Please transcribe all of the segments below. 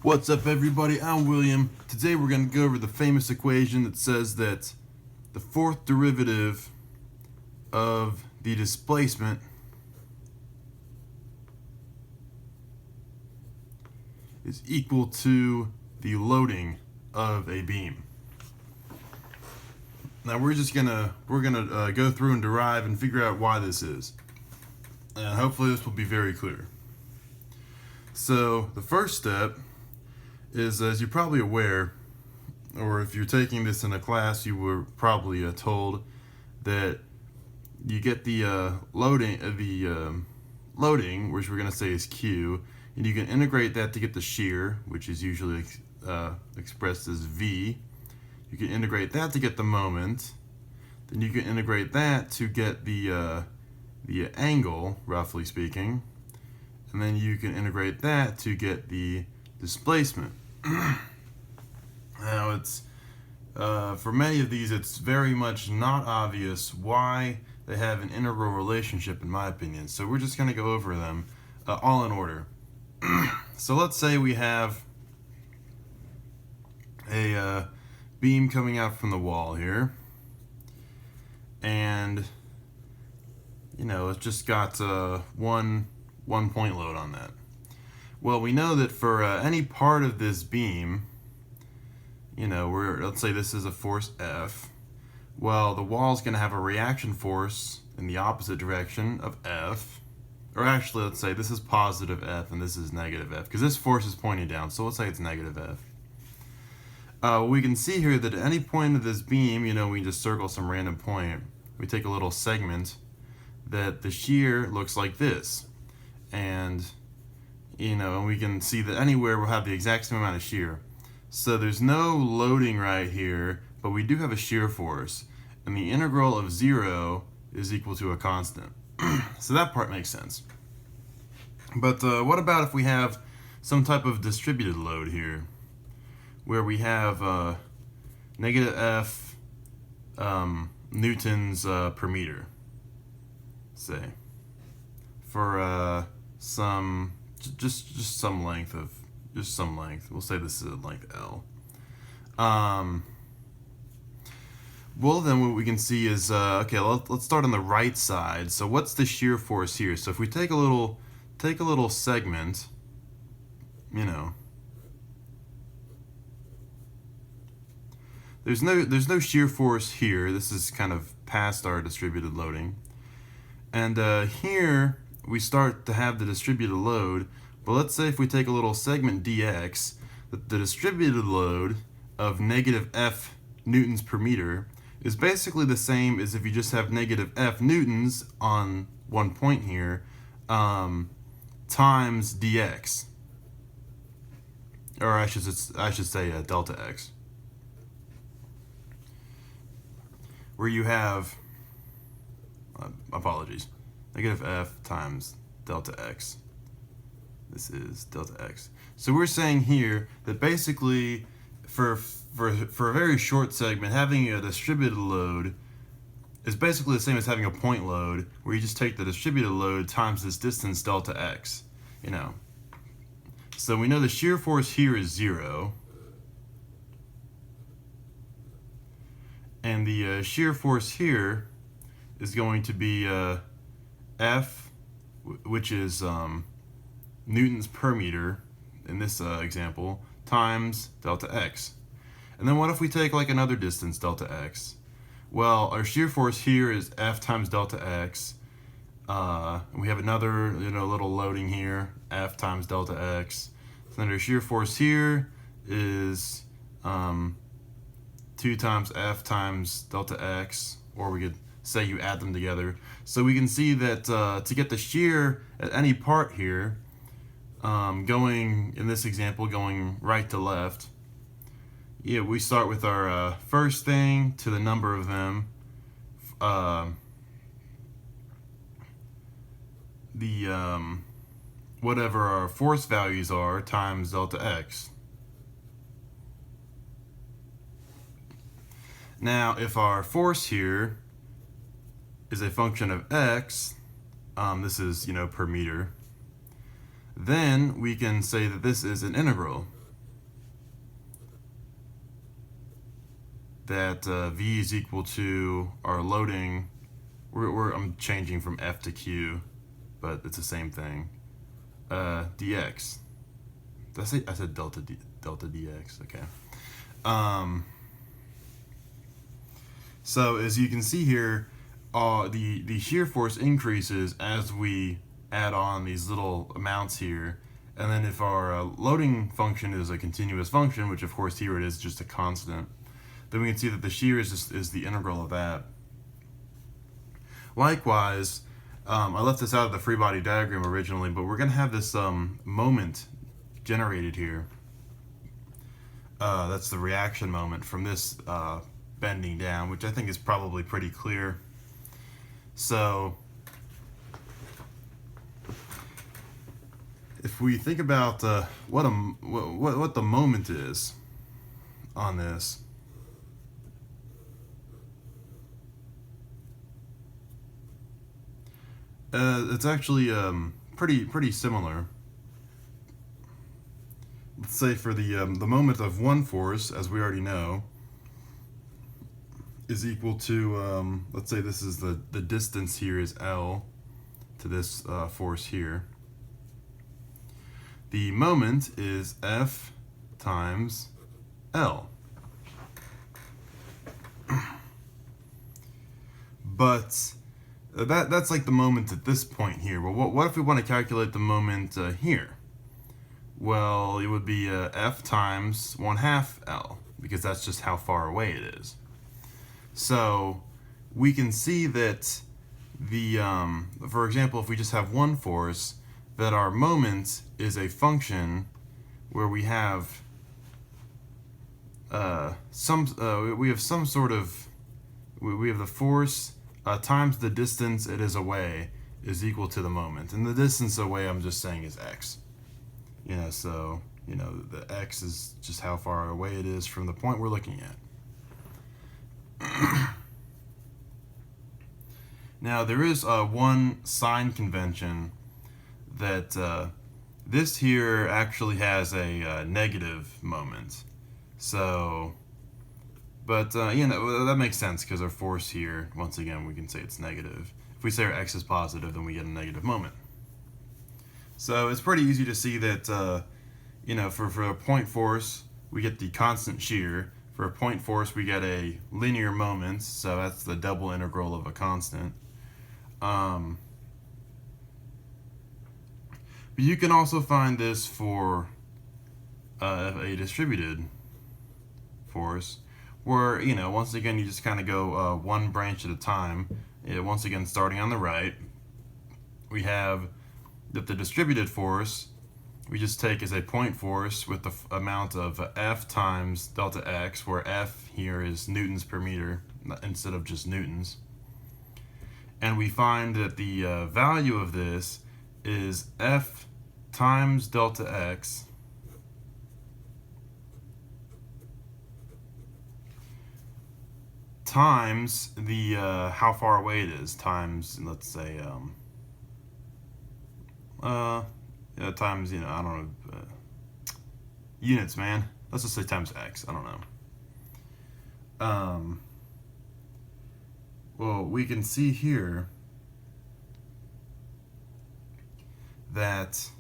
What's up, everybody? I'm William. Today we're going to go over the famous equation that says that the fourth derivative of the displacement is equal to the loading of a beam. Now we're gonna go through and derive and figure out why this is, and hopefully this will be very clear. So the first step is, as you're probably aware, or if you're taking this in a class, you were probably told that you get the loading, which we're going to say is Q, and you can integrate that to get the shear, which is usually expressed as V. You can integrate that to get the moment. Then you can integrate that to get the angle, roughly speaking, and then you can integrate that to get the displacement. Now it's for many of these, it's very much not obvious why they have an integral relationship, in my opinion. So we're just going to go over them all in order. So let's say we have a beam coming out from the wall here, and it's just got one point load on that. Well, we know that for any part of this beam, let's say this is a force F. Well, the wall is going to have a reaction force in the opposite direction of F. Or actually, let's say this is positive F and this is negative F, because this force is pointing down, so let's say it's negative F. We can see here that at any point of this beam, we just circle some random point. We take a little segment that the shear looks like this. And we can see that anywhere we'll have the exact same amount of shear. So there's no loading right here, but we do have a shear force. And the integral of 0 is equal to a constant. So that part makes sense. But what about if we have some type of distributed load here, where we have negative F newtons per meter, say, for some some length. We'll say this is a length L. Well, then what we can see is okay. Let's start on the right side. So what's the shear force here? So if we take a little segment, there's no shear force here. This is kind of past our distributed loading, and here we start to have the distributed load. But let's say if we take a little segment dx, the distributed load of negative F newtons per meter is basically the same as if you just have negative F newtons on one point here times dx, or I should say delta x, where you have apologies, negative F times delta x. This is delta x. So we're saying here that basically for a very short segment, having a distributed load is basically the same as having a point load, where you just take the distributed load times this distance delta x. So we know the shear force here is 0, and the shear force here is going to be F, which is newtons per meter in this example, times delta x. And then what if we take like another distance, delta x? Well, our shear force here is F times delta x. And we have another little loading here, F times delta x. So then our shear force here is 2 times F times delta x, or we could say you add them together. So we can see that to get the shear at any part here, going in this example, going right to left, we start with our first thing to the number of them, whatever our force values are, times delta x. Now, if our force here is a function of x, this is per meter, then we can say that this is an integral. that V is equal to our loading. I'm changing from F to Q, but it's the same thing. Dx. Did I said delta dx. Okay. So as you can see here, the shear force increases as we add on these little amounts here. And then if our loading function is a continuous function, which of course here it is just a constant, then we can see that the shear is the integral of that. Likewise, I left this out of the free body diagram originally, but we're going to have this moment generated here. That's the reaction moment from this bending down, which I think is probably pretty clear. So if we think about what the moment is on this, it's actually pretty similar. Let's say for the moment of one force, as we already know, is equal to, let's say this is the distance here is L to this force here. The moment is F times L. But that's like the moment at this point here. Well, what if we want to calculate the moment here? Well, it would be F times 1/2 L, because that's just how far away it is. So we can see that for example, if we just have one force, that our moment is a function where we have we have some sort of, we have the force times the distance it is away is equal to the moment. And the distance away, I'm just saying, is x. So, the x is just how far away it is from the point we're looking at. Now, there is one sign convention that this here actually has a negative moment. So, but that makes sense because our force here, once again, we can say it's negative. If we say our x is positive, then we get a negative moment. So it's pretty easy to see that, for a point force, we get the constant shear. For a point force, we get a linear moment, so that's the double integral of a constant. But you can also find this for a distributed force, where, once again, you just kind of go one branch at a time. Once again, starting on the right, we have that the distributed force we just take as a point force with the amount of F times delta x, where F here is newtons per meter instead of just newtons. And we find that the value of this is F times delta x times the how far away it is, times, let's say, times, I don't know, units, man. Let's just say times x, I don't know. Well, we can see here that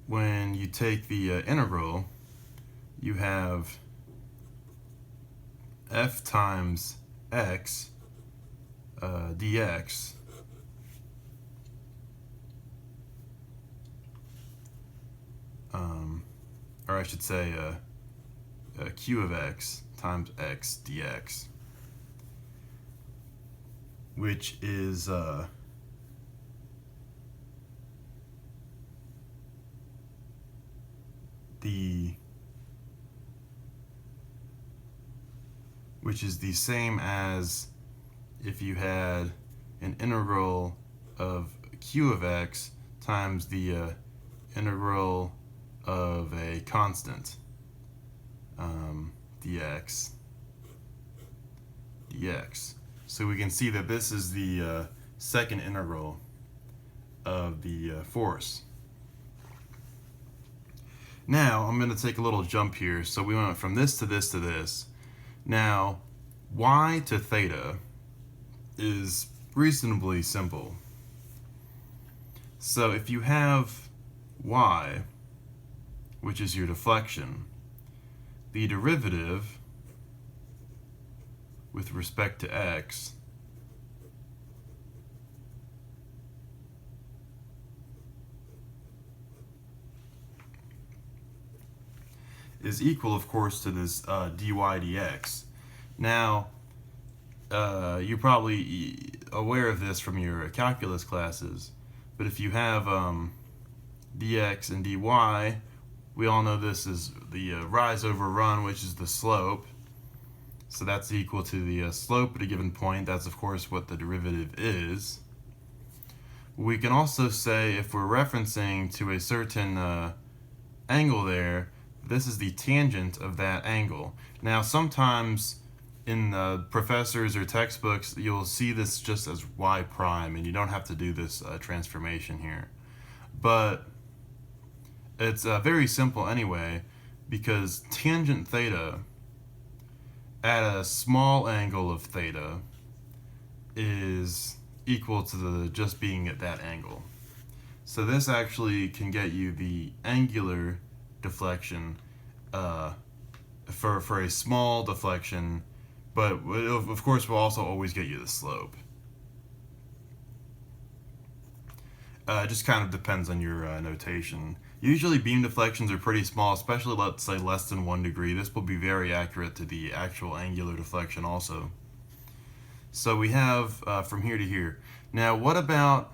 when you take the integral, you have F times x dx or I should say q of x times x dx, which is the same as if you had an integral of q of x times the integral of a constant dx. So we can see that this is the second integral of the force. Now I'm going to take a little jump here. So we went from this to this to this. Now y to theta is reasonably simple. So if you have y, which is your deflection, the derivative with respect to x is equal, of course, to this dy dx. Now, you're probably aware of this from your calculus classes, but if you have dx and dy, we all know this is the rise over run, which is the slope. So that's equal to the slope at a given point. That's, of course, what the derivative is. We can also say, if we're referencing to a certain angle there, this is the tangent of that angle. Now, sometimes in professors or textbooks, you'll see this just as y prime, and you don't have to do this transformation here. But it's very simple anyway, because tangent theta at a small angle of theta is equal to the just being at that angle. So this actually can get you the angular deflection for a small deflection, but of course will also always get you the slope. It just kind of depends on your notation. Usually beam deflections are pretty small, especially let's say less than 1 degree. This will be very accurate to the actual angular deflection also. So we have from here to here. Now what about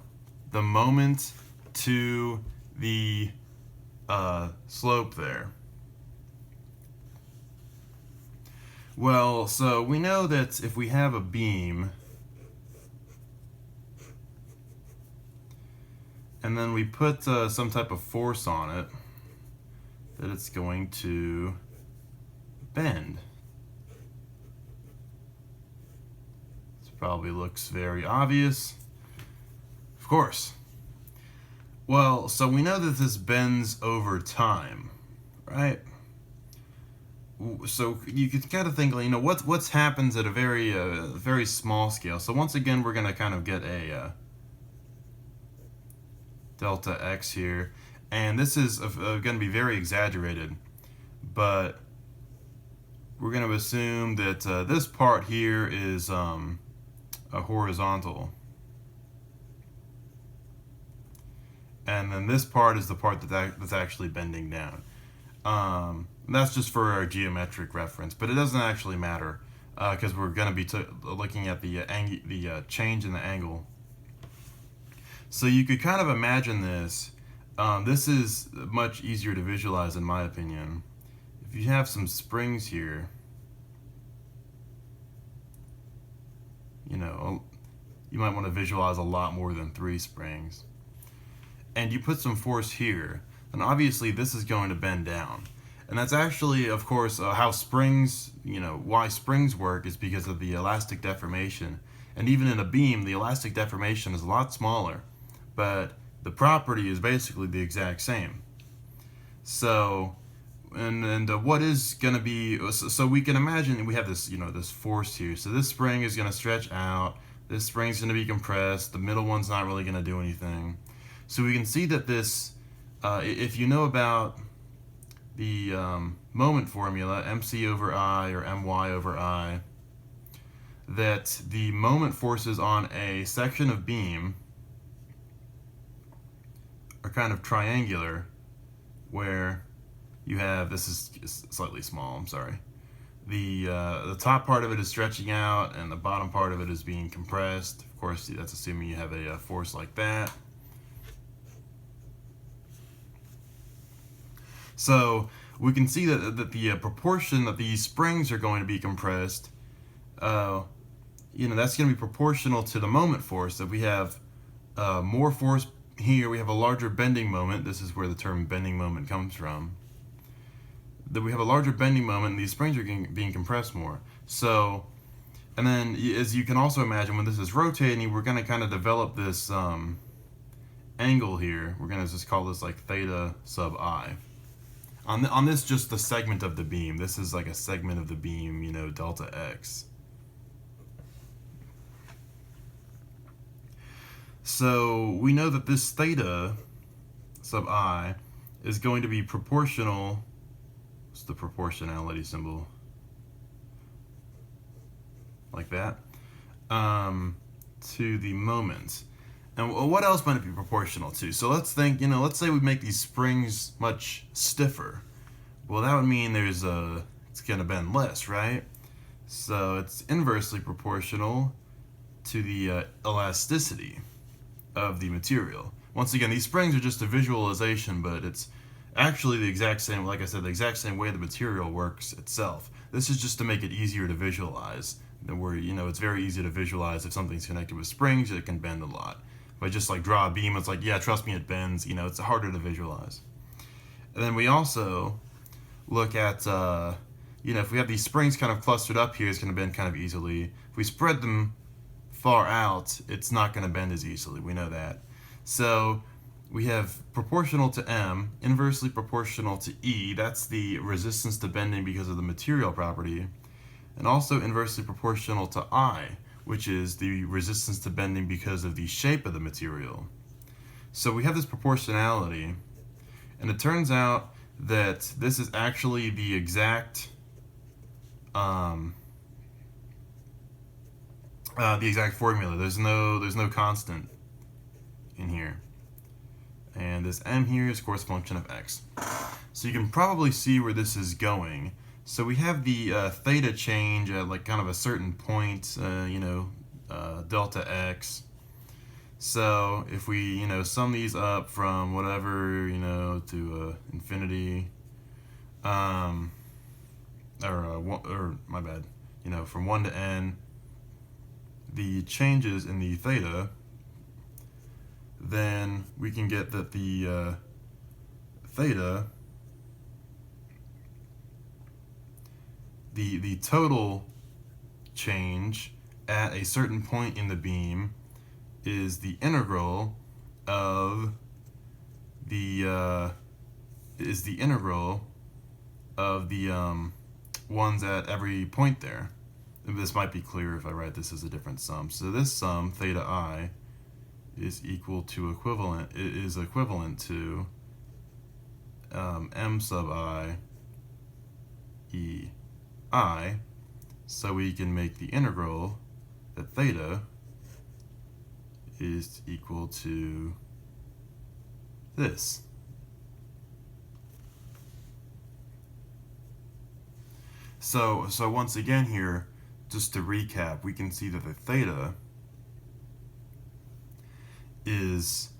the moment to the slope there? Well, so we know that if we have a beam and then we put some type of force on it, that it's going to bend. This probably looks very obvious. Of course. Well, so we know that this bends over time, right? So you could kind of think, you know, what's happens at a very small scale. So once again, we're going to kind of get a delta x here, and this is going to be very exaggerated, but we're going to assume that this part here is a horizontal, and then this part is the part that's actually bending down. That's just for our geometric reference, but it doesn't actually matter because we're going to be looking at the change in the angle. So you could kind of imagine this. This is much easier to visualize in my opinion. If you have some springs here, you know, you might want to visualize a lot more than 3 springs. And you put some force here, then obviously this is going to bend down. And that's actually, of course, how springs, you know, why springs work is because of the elastic deformation. And even in a beam, the elastic deformation is a lot smaller, but the property is basically the exact same. So, and what is going to be, so we can imagine we have this, you know, this force here. So this spring is going to stretch out, this spring is going to be compressed, the middle one's not really going to do anything. So we can see that this, if you know about the moment formula, mc over I or my over I, that the moment forces on a section of beam are kind of triangular, where you have, this is slightly small, I'm sorry, the top part of it is stretching out and the bottom part of it is being compressed. Of course, that's assuming you have a force like that. So we can see that the proportion that these springs are going to be compressed, you know, that's going to be proportional to the moment force. That we have more force here, we have a larger bending moment. This is where the term bending moment comes from. That we have a larger bending moment, and these springs are being compressed more. So, and then as you can also imagine, when this is rotating, we're going to kind of develop this angle here. We're going to just call this like theta sub I. On this, just the segment of the beam. This is like a segment of the beam, you know, delta x. So we know that this theta sub I is going to be proportional. What's the proportionality symbol? Like that. To the moment. And what else might it be proportional to? So let's think, let's say we make these springs much stiffer. Well, that would mean it's going to bend less, right? So it's inversely proportional to the elasticity of the material. Once again, these springs are just a visualization, but it's actually the exact same, like I said, the exact same way the material works itself. This is just to make it easier to visualize. Where, it's very easy to visualize if something's connected with springs, it can bend a lot. If I just draw a beam, it's yeah, trust me, it bends. It's harder to visualize. And then we also look at, if we have these springs kind of clustered up here, it's going to bend kind of easily. If we spread them far out, it's not going to bend as easily. We know that. So we have proportional to M, inversely proportional to E. That's the resistance to bending because of the material property. And also inversely proportional to I, which is the resistance to bending because of the shape of the material. So we have this proportionality, and it turns out that this is actually the exact formula. There's no constant in here, and this M here is of course a function of x. So you can probably see where this is going. So we have the theta change at kind of a certain point, delta x. So if we, sum these up from whatever, to infinity, or my bad, from 1 to n, the changes in the theta, then we can get that the theta, the total change at a certain point in the beam is the integral of the ones at every point there. This might be clearer if I write this as a different sum. So this sum, theta I, is equivalent to m sub I e I, so we can make the integral that theta is equal to this. So once again here, just to recap, we can see that the theta is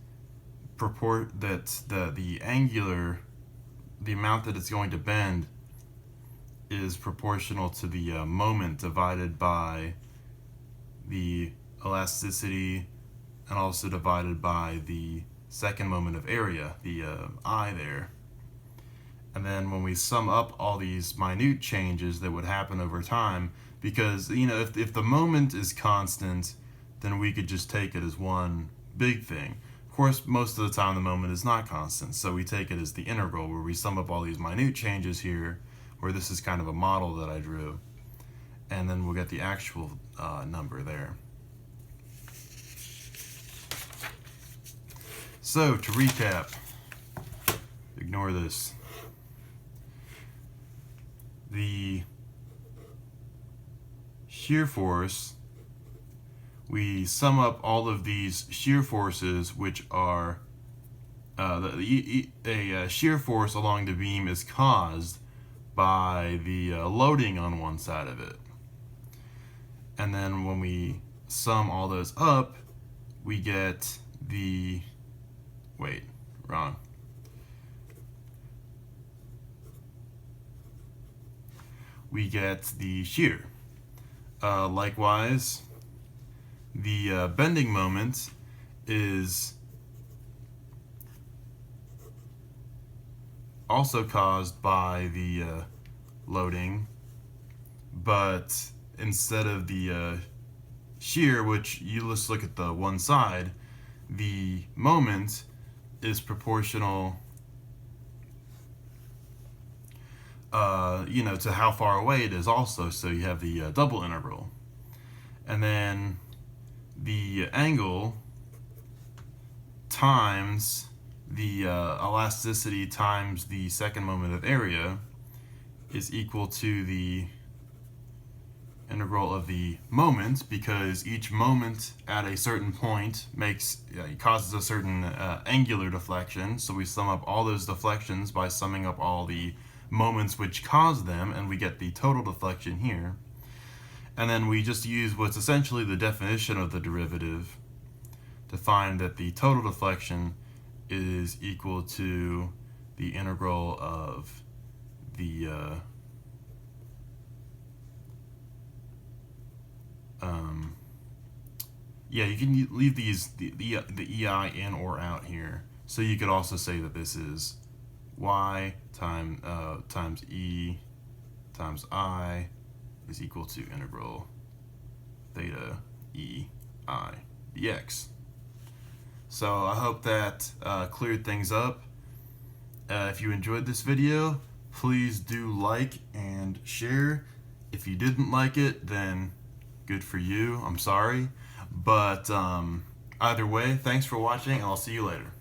the amount that it's going to bend is proportional to the moment divided by the elasticity, and also divided by the second moment of area, the I there. And then when we sum up all these minute changes that would happen over time, because if the moment is constant, then we could just take it as one big thing. Of course, most of the time the moment is not constant, so we take it as the integral, where we sum up all these minute changes here, where this is kind of a model that I drew, and then we'll get the actual number there. So to recap, ignore this. The shear force, we sum up all of these shear forces, which are a shear force along the beam is caused by the loading on one side of it. And then when we sum all those up, we get the, wait, wrong. We get the shear. Likewise, the bending moment is also caused by the loading, but instead of the shear, which you just look at the one side, the moment is proportional to how far away it is also, so you have the double integral. And then the angle times the elasticity times the second moment of area is equal to the integral of the moment, because each moment at a certain point causes a certain angular deflection. So we sum up all those deflections by summing up all the moments which cause them, and we get the total deflection here. And then we just use what's essentially the definition of the derivative to find that the total deflection is equal to the integral of the you can leave the EI in or out here. So you could also say that this is y times E times I is equal to integral theta E I dx. So I hope that cleared things up. If you enjoyed this video, please do like and share. If you didn't like it, then good for you. I'm sorry. But either way, thanks for watching, and I'll see you later.